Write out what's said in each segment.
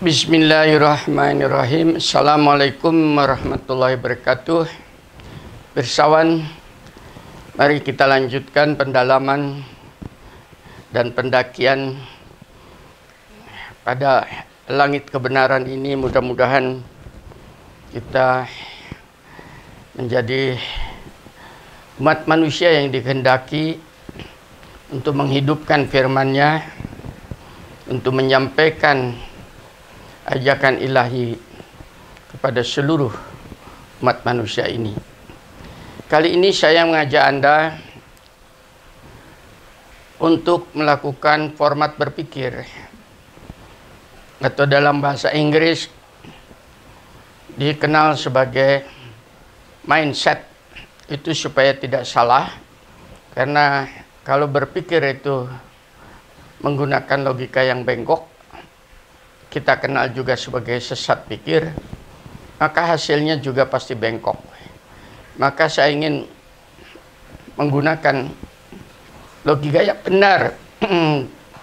Bismillahirrahmanirrahim. Assalamualaikum warahmatullahi wabarakatuh. Bersawan, mari kita lanjutkan pendalaman dan pendakian pada langit kebenaran ini. Mudah-mudahan kita menjadi umat manusia yang dikehendaki untuk menghidupkan firman-Nya, untuk menyampaikan ajakan ilahi kepada seluruh umat manusia ini. Kali ini saya mengajak Anda untuk melakukan format berpikir, atau dalam bahasa Inggris dikenal sebagai mindset. Itu supaya tidak salah, karena kalau berpikir itu menggunakan logika yang bengkok, kita kenal juga sebagai sesat pikir, maka hasilnya juga pasti bengkok. Maka saya ingin menggunakan logika yang benar,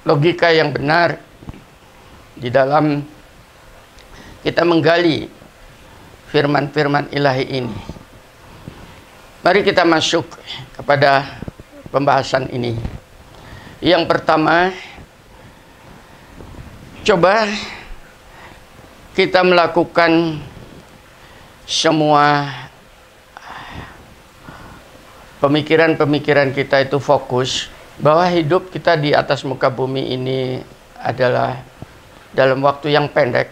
logika yang benar di dalam kita menggali firman-firman ilahi ini. Mari kita masuk kepada pembahasan ini. Yang pertama, coba kita melakukan semua pemikiran-pemikiran kita itu fokus bahwa hidup kita di atas muka bumi ini adalah dalam waktu yang pendek.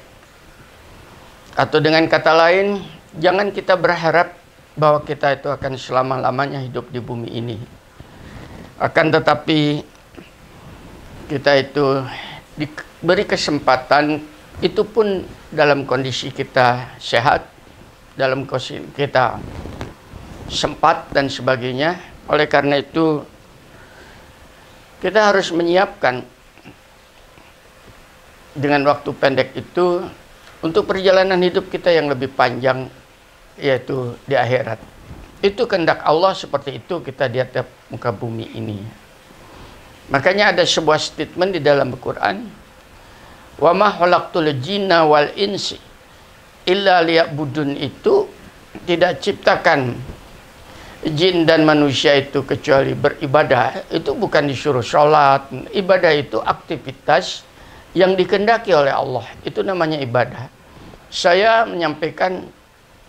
Atau dengan kata lain, jangan kita berharap bahwa kita itu akan selama-lamanya hidup di bumi ini. Akan tetapi kita itu diberi kesempatan, itu pun dalam kondisi kita sehat, dalam kondisi kita sempat dan sebagainya. Oleh karena itu kita harus menyiapkan dengan waktu pendek itu untuk perjalanan hidup kita yang lebih panjang, yaitu di akhirat. Itu kehendak Allah, seperti itu kita di atas muka bumi ini. Makanya ada sebuah statement di dalam Al-Quran, wa ma khalaqtul jinna wal insi illa liya'budun, itu tidak ciptakan jin dan manusia itu kecuali beribadah. Itu bukan disuruh sholat. Ibadah itu aktivitas yang dikehendaki oleh Allah. Itu namanya ibadah. Saya menyampaikan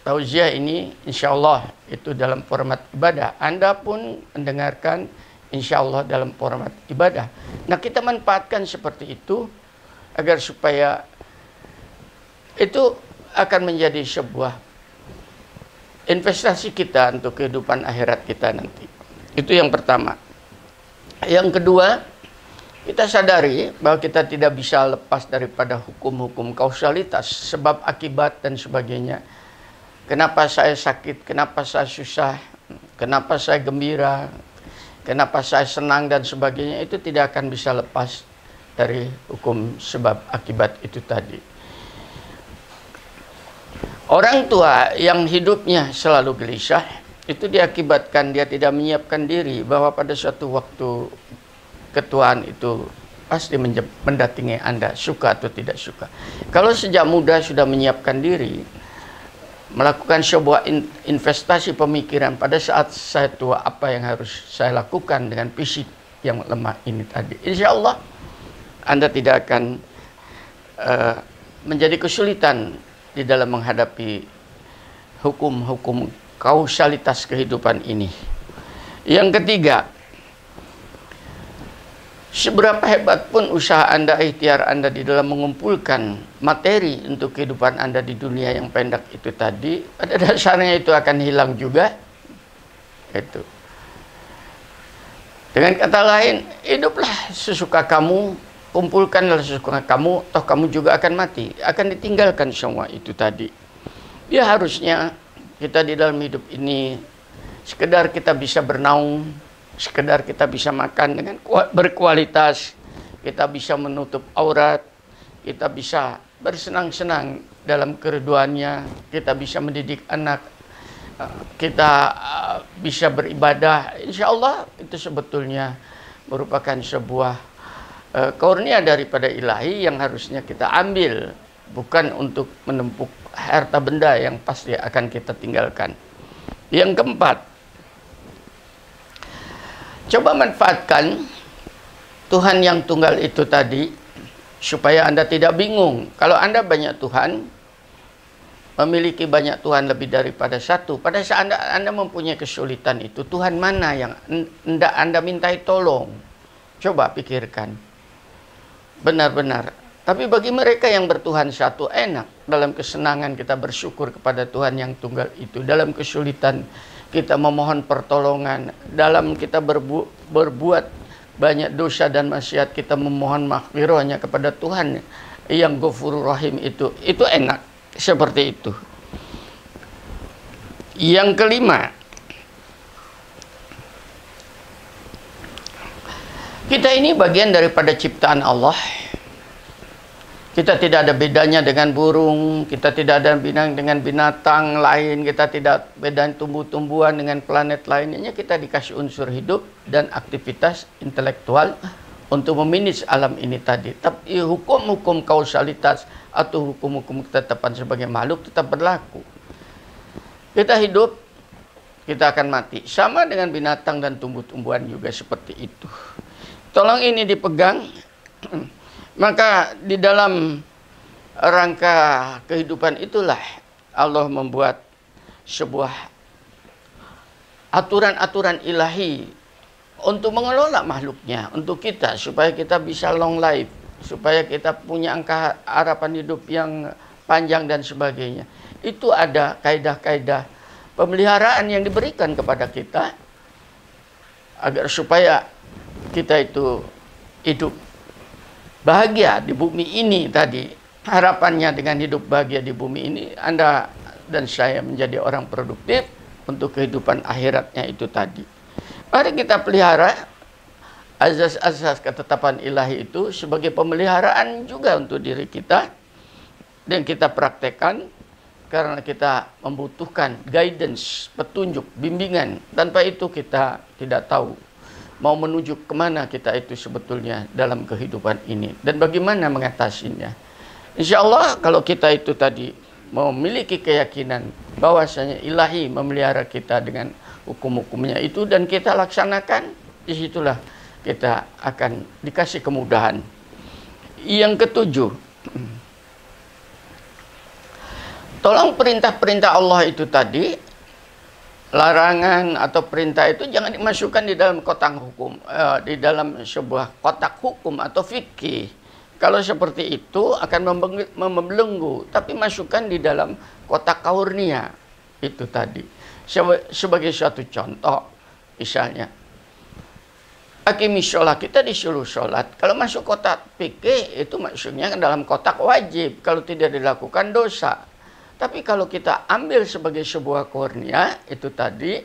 tausiah ini insya Allah itu dalam format ibadah. Anda pun mendengarkan insya Allah dalam format ibadah. Nah, kita manfaatkan seperti itu agar supaya itu akan menjadi sebuah investasi kita untuk kehidupan akhirat kita nanti. Itu yang pertama. Yang kedua, kita sadari bahwa kita tidak bisa lepas daripada hukum-hukum kausalitas, sebab akibat dan sebagainya. Kenapa saya sakit, kenapa saya susah, kenapa saya gembira, kenapa saya senang dan sebagainya, itu tidak akan bisa lepas dari hukum sebab akibat itu tadi. Orang tua yang hidupnya selalu gelisah, itu diakibatkan dia tidak menyiapkan diri bahwa pada suatu waktu ketuaan itu pasti mendatangi Anda, suka atau tidak suka. Kalau sejak muda sudah menyiapkan diri, melakukan sebuah investasi pemikiran, pada saat saya tua apa yang harus saya lakukan dengan fisik yang lemah ini tadi, insya Allah Anda tidak akan menjadi kesulitan di dalam menghadapi hukum-hukum kausalitas kehidupan ini. Yang ketiga, seberapa hebat pun usaha Anda, ikhtiar Anda di dalam mengumpulkan materi untuk kehidupan Anda di dunia yang pendek itu tadi, pada dasarnya itu akan hilang juga. Itu. Dengan kata lain, hiduplah sesuka kamu, kumpulkanlah sesuka kamu, toh kamu juga akan mati, akan ditinggalkan semua itu tadi. Ya, harusnya kita di dalam hidup ini sekedar kita bisa bernaung, sekedar kita bisa makan dengan berkualitas, kita bisa menutup aurat, kita bisa bersenang-senang dalam keriduannya, kita bisa mendidik anak, kita bisa beribadah. Insya Allah itu sebetulnya merupakan sebuah karunia daripada ilahi yang harusnya kita ambil bukan untuk menumpuk harta benda yang pasti akan kita tinggalkan. Yang keempat, coba manfaatkan Tuhan yang tunggal itu tadi, supaya Anda tidak bingung. Kalau Anda banyak Tuhan, memiliki banyak Tuhan lebih daripada satu, pada saat Anda mempunyai kesulitan itu, Tuhan mana yang hendak Anda mintai tolong? Coba pikirkan. Benar-benar. Tapi bagi mereka yang bertuhan satu, enak. Dalam kesenangan kita bersyukur kepada Tuhan yang tunggal itu. Dalam kesulitan kita memohon pertolongan. Dalam kita berbuat banyak dosa dan maksiat, kita memohon maghfirahnya kepada Tuhan yang Ghafurur Rahim itu. Itu enak. Seperti itu. Yang kelima, kita ini bagian daripada ciptaan Allah. Kita tidak ada bedanya dengan burung, kita tidak ada bedanya dengan binatang lain, kita tidak beda tumbuh-tumbuhan dengan planet lainnya. Kita dikasih unsur hidup dan aktivitas intelektual untuk memanage alam ini tadi. Tapi hukum-hukum kausalitas atau hukum-hukum ketetapan sebagai makhluk tetap berlaku. Kita hidup, kita akan mati. Sama dengan binatang dan tumbuh-tumbuhan juga seperti itu. Tolong ini dipegang. Maka di dalam rangka kehidupan itulah Allah membuat sebuah aturan-aturan ilahi untuk mengelola makhluknya, untuk kita, supaya kita bisa long life, supaya kita punya angka harapan hidup yang panjang dan sebagainya. Itu ada kaidah-kaidah pemeliharaan yang diberikan kepada kita agar supaya kita itu hidup bahagia di bumi ini tadi. Harapannya dengan hidup bahagia di bumi ini, Anda dan saya menjadi orang produktif untuk kehidupan akhiratnya itu tadi. Mari kita pelihara azas-azas ketetapan ilahi itu sebagai pemeliharaan juga untuk diri kita. Dan kita praktekkan karena kita membutuhkan guidance, petunjuk, bimbingan. Tanpa itu kita tidak tahu mau menuju kemana kita itu sebetulnya dalam kehidupan ini. Dan bagaimana mengatasinya. Insya Allah kalau kita itu tadi memiliki keyakinan bahwasanya ilahi memelihara kita dengan hukum-hukumnya itu dan kita laksanakan, disitulah kita akan dikasih kemudahan. Yang ketujuh, tolong perintah-perintah Allah itu tadi, larangan atau perintah itu jangan dimasukkan di dalam kotak hukum, di dalam sebuah kotak hukum atau fikih. Kalau seperti itu akan membelenggu, tapi masukkan di dalam kotak kaurnia itu tadi. Sebagai suatu contoh, misalnya, Aqimis sholat, kita disuruh sholat. Kalau masuk kotak fikih itu maksudnya dalam kotak wajib. Kalau tidak dilakukan dosa. Tapi kalau kita ambil sebagai sebuah kurnia itu tadi,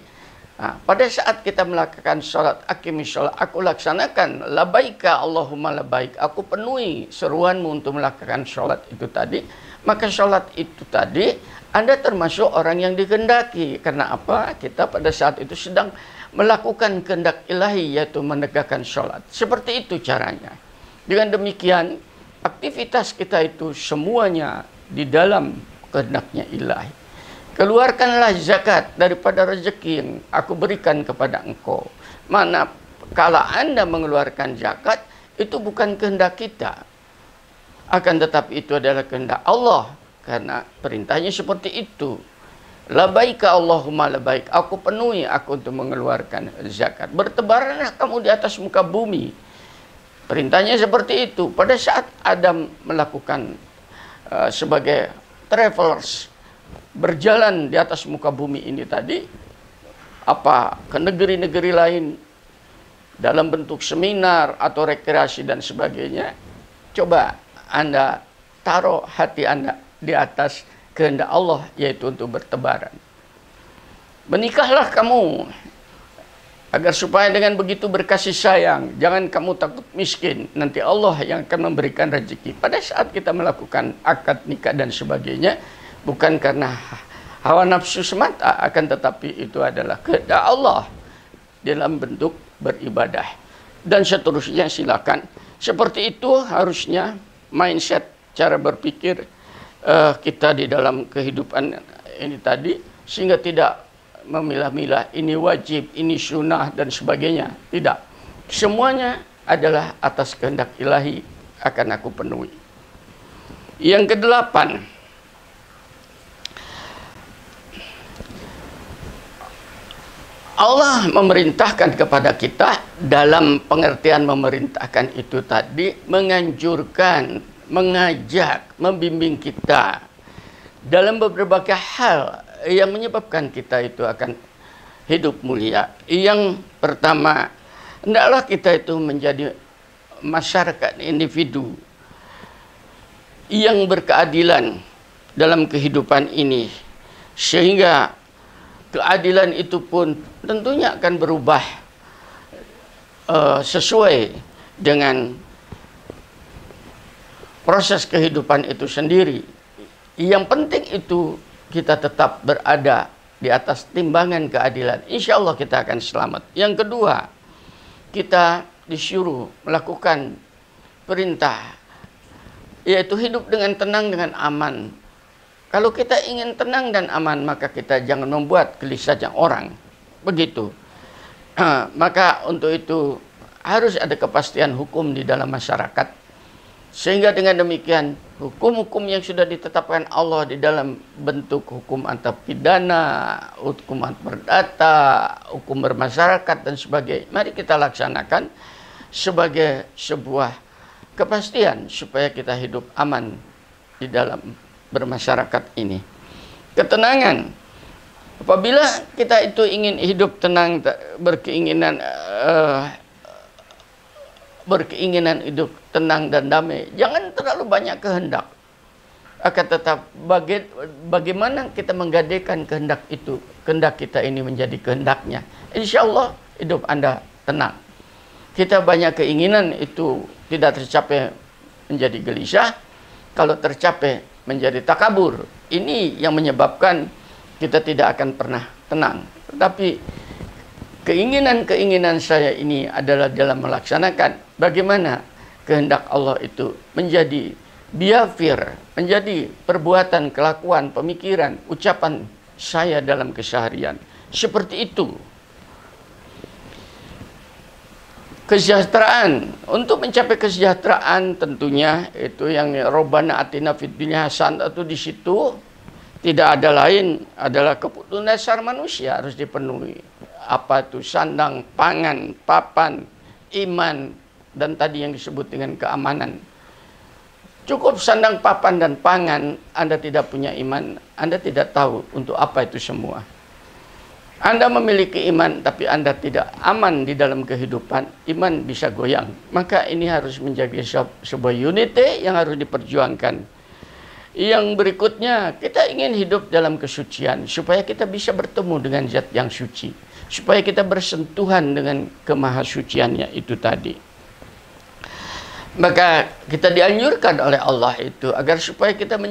nah, pada saat kita melakukan sholat, aqimis sholat, aku laksanakan, labaika Allahumma labaik, aku penuhi seruanmu untuk melakukan sholat itu tadi, maka sholat itu tadi, Anda termasuk orang yang dikehendaki. Karena apa? Kita pada saat itu sedang melakukan kehendak ilahi, yaitu menegakkan sholat. Seperti itu caranya. Dengan demikian, aktivitas kita itu semuanya di dalam kehendaknya ilahi. Keluarkanlah zakat daripada rezeki yang aku berikan kepada engkau. Mana kala Anda mengeluarkan zakat, itu bukan kehendak kita. Akan tetapi itu adalah kehendak Allah. Karena perintahnya seperti itu. Labaika Allahumma labaik. Aku penuhi aku untuk mengeluarkan zakat. Bertebaranlah kamu di atas muka bumi. Perintahnya seperti itu. Pada saat Adam melakukan sebagai travelers, berjalan di atas muka bumi ini tadi, apa ke negeri-negeri lain dalam bentuk seminar atau rekreasi dan sebagainya, coba Anda taruh hati Anda di atas kehendak Allah, yaitu untuk bertebaran. Menikahlah kamu agar supaya dengan begitu berkasih sayang, jangan kamu takut miskin, nanti Allah yang akan memberikan rezeki. Pada saat kita melakukan akad nikah dan sebagainya, bukan karena hawa nafsu semata, akan tetapi itu adalah kehendak Allah dalam bentuk beribadah. Dan seterusnya silakan. Seperti itu harusnya mindset, cara berpikir kita di dalam kehidupan ini tadi, sehingga tidak memilah-milah ini wajib, ini sunnah dan sebagainya. Tidak, semuanya adalah atas kehendak ilahi akan aku penuhi. Yang kedelapan, Allah memerintahkan kepada kita, dalam pengertian memerintahkan itu tadi, menganjurkan, mengajak, membimbing kita dalam beberapa hal yang menyebabkan kita itu akan hidup mulia. Yang pertama, hendaklah kita itu menjadi masyarakat individu yang berkeadilan dalam kehidupan ini, sehingga keadilan itu pun tentunya akan berubah sesuai dengan proses kehidupan itu sendiri. Yang penting itu kita tetap berada di atas timbangan keadilan. Insya Allah kita akan selamat. Yang kedua, kita disuruh melakukan perintah, yaitu hidup dengan tenang, dengan aman. Kalau kita ingin tenang dan aman, maka kita jangan membuat gelisahnya orang. Begitu. Maka untuk itu harus ada kepastian hukum di dalam masyarakat. Sehingga dengan demikian, hukum-hukum yang sudah ditetapkan Allah di dalam bentuk hukum antar pidana, hukum perdata, hukum bermasyarakat dan sebagainya, mari kita laksanakan sebagai sebuah kepastian supaya kita hidup aman di dalam bermasyarakat ini. Ketenangan, apabila kita itu ingin hidup tenang, berkeinginan hidup tenang dan damai, jangan terlalu banyak kehendak. Akan tetap bagaimana kita menggadaikan kehendak itu, kehendak kita ini menjadi kehendaknya. Insya Allah hidup Anda tenang. Kita banyak keinginan itu tidak tercapai menjadi gelisah, kalau tercapai menjadi takabur. Ini yang menyebabkan kita tidak akan pernah tenang. Tetapi keinginan-keinginan saya ini adalah dalam melaksanakan bagaimana kehendak Allah itu menjadi biafir, menjadi perbuatan, kelakuan, pemikiran, ucapan saya dalam keseharian. Seperti itu. Kesejahteraan, untuk mencapai kesejahteraan tentunya itu yang Rabbana atina fid dunya hasanah, itu di situ tidak ada lain adalah kebutuhan dasar manusia harus dipenuhi. Apa itu? Sandang, pangan, papan, iman, dan tadi yang disebut dengan keamanan. Cukup sandang, papan, dan pangan, Anda tidak punya iman, Anda tidak tahu untuk apa itu semua. Anda memiliki iman, tapi Anda tidak aman di dalam kehidupan, iman bisa goyang. Maka ini harus menjadi sebuah unity yang harus diperjuangkan. Yang berikutnya, kita ingin hidup dalam kesucian, supaya kita bisa bertemu dengan zat yang suci. Supaya kita bersentuhan dengan kemahasuciannya itu tadi. Maka kita dianjurkan oleh Allah itu agar supaya kita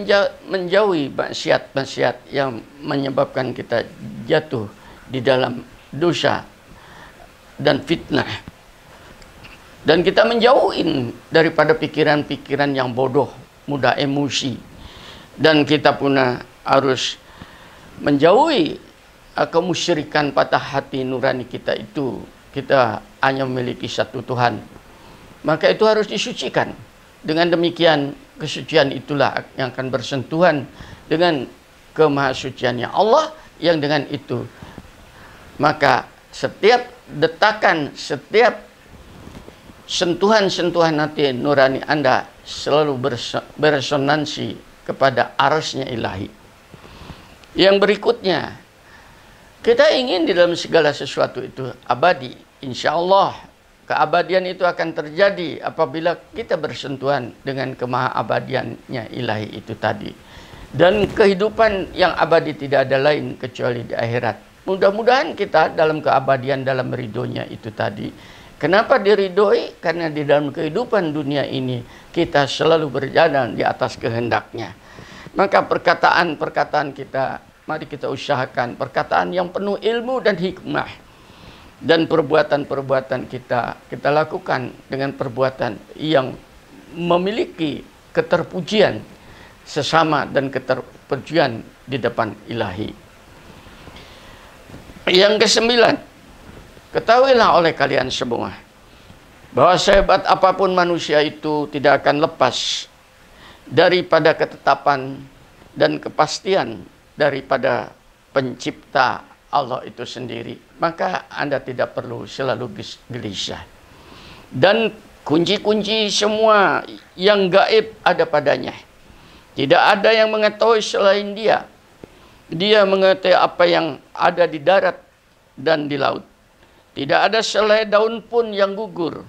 menjauhi maksiat-maksiat yang menyebabkan kita jatuh di dalam dosa dan fitnah. Dan kita menjauhin daripada pikiran-pikiran yang bodoh, mudah emosi. Dan kita pun harus menjauhi kemusyrikan patah hati nurani kita itu. Kita hanya memiliki satu Tuhan. Maka itu harus disucikan. Dengan demikian, kesucian itulah yang akan bersentuhan dengan kemahasuciannya Allah, yang dengan itu maka setiap detakan, setiap sentuhan-sentuhan hati nurani Anda selalu beresonansi kepada arasnya ilahi. Yang berikutnya, kita ingin di dalam segala sesuatu itu abadi. Insya Allah keabadian itu akan terjadi apabila kita bersentuhan dengan kemahaabadiannya ilahi itu tadi. Dan kehidupan yang abadi tidak ada lain kecuali di akhirat. Mudah-mudahan kita dalam keabadian, dalam ridhonya itu tadi. Kenapa diridhoi? Karena di dalam kehidupan dunia ini kita selalu berjalan di atas kehendaknya. Maka perkataan-perkataan kita, mari kita usahakan perkataan yang penuh ilmu dan hikmah. Dan perbuatan-perbuatan kita lakukan dengan perbuatan yang memiliki keterpujian. sesama dan keterpujian di depan ilahi. Yang kesembilan, ketahuilah oleh kalian semua bahwa sehebat apapun manusia itu tidak akan lepas daripada ketetapan dan kepastian daripada pencipta Allah itu sendiri. Maka Anda tidak perlu selalu gelisah. Dan kunci-kunci semua yang gaib ada padanya. Tidak ada yang mengetahui selain Dia. Dia mengetahui apa yang ada di darat dan di laut. Tidak ada selai daun pun yang gugur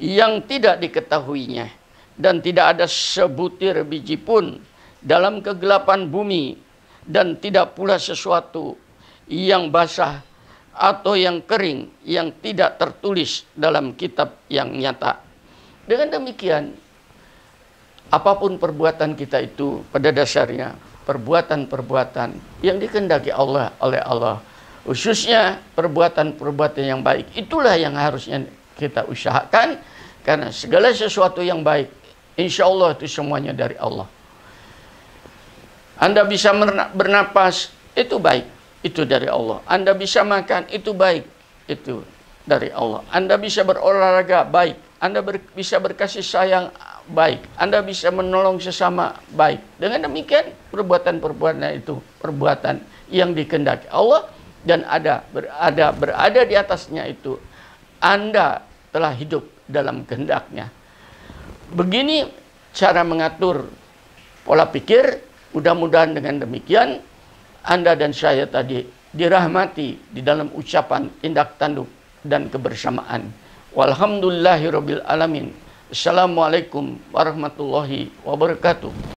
yang tidak diketahuinya, dan tidak ada sebutir biji pun dalam kegelapan bumi, dan tidak pula sesuatu yang basah atau yang kering yang tidak tertulis dalam kitab yang nyata. Dengan demikian, apapun perbuatan kita itu pada dasarnya perbuatan-perbuatan yang dikehendaki Allah oleh Allah, khususnya perbuatan-perbuatan yang baik. Itulah yang harusnya kita usahakan, karena segala sesuatu yang baik insya Allah itu semuanya dari Allah. Anda bisa bernapas, itu baik, itu dari Allah. Anda bisa makan, itu baik, itu dari Allah. Anda bisa berolahraga, baik. Anda bisa berkasih sayang, baik. Anda bisa menolong sesama, baik. Dengan demikian perbuatan-perbuatan itu perbuatan yang dikehendaki Allah, dan berada di atasnya itu Anda telah hidup dalam kehendaknya. Begini cara mengatur pola pikir. Mudah-mudahan dengan demikian Anda dan saya tadi dirahmati di dalam ucapan, tindak tanduk, dan kebersamaan. Walhamdulillahirabbil alamin. Assalamualaikum warahmatullahi wabarakatuh.